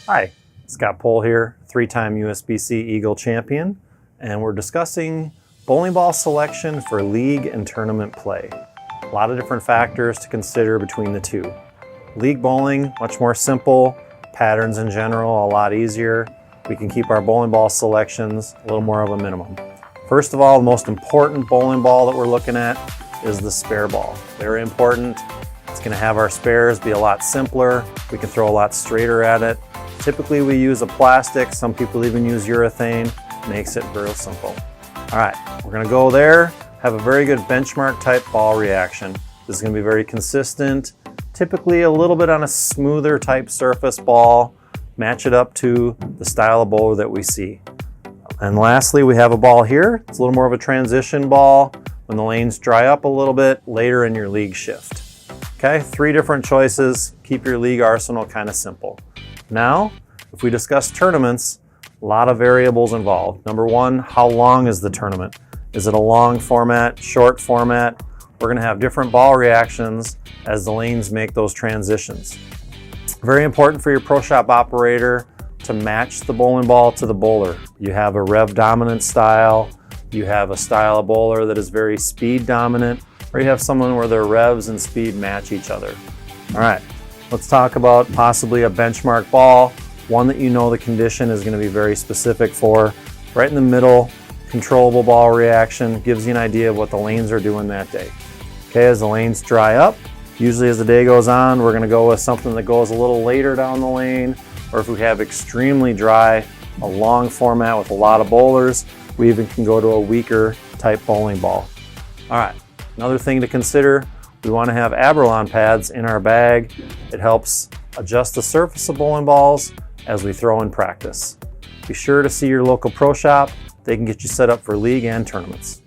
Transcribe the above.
Hi, Scott Pohl here, three-time USBC Eagle champion, and we're discussing bowling ball selection for league and tournament play. A lot of different factors to consider between the two. League bowling, much more simple, patterns in general, a lot easier. We can keep our bowling ball selections a little more of a minimum. First of all, the most important bowling ball that we're looking at is the spare ball. Very important. It's going to have our spares be a lot simpler. We can throw a lot straighter at it. Typically we use a plastic, some people even use urethane, makes it real simple. All right, we're gonna go there, have a very good benchmark type ball reaction. This is gonna be very consistent, typically a little bit on a smoother type surface ball, match it up to the style of bowler that we see. And lastly, we have a ball here. It's a little more of a transition ball when the lanes dry up a little bit later in your league shift. Okay, 3 different choices, keep your league arsenal kind of simple. Now, if we discuss tournaments, a lot of variables involved. Number one, how long is the tournament? Is it a long format, short format? We're gonna have different ball reactions as the lanes make those transitions. Very important for your pro shop operator to match the bowling ball to the bowler. You have a rev dominant style, you have a style of bowler that is very speed dominant, or you have someone where their revs and speed match each other. All right. Let's talk about possibly a benchmark ball, one that you know the condition is going to be very specific for. Right in the middle, controllable ball reaction, gives you an idea of what the lanes are doing that day. Okay, as the lanes dry up, usually as the day goes on, we're going to go with something that goes a little later down the lane, or if we have extremely dry, a long format with a lot of bowlers, we even can go to a weaker type bowling ball. All right, another thing to consider, we want to have Abralon pads in our bag. It helps adjust the surface of bowling balls as we throw in practice. Be sure to see your local pro shop. They can get you set up for league and tournaments.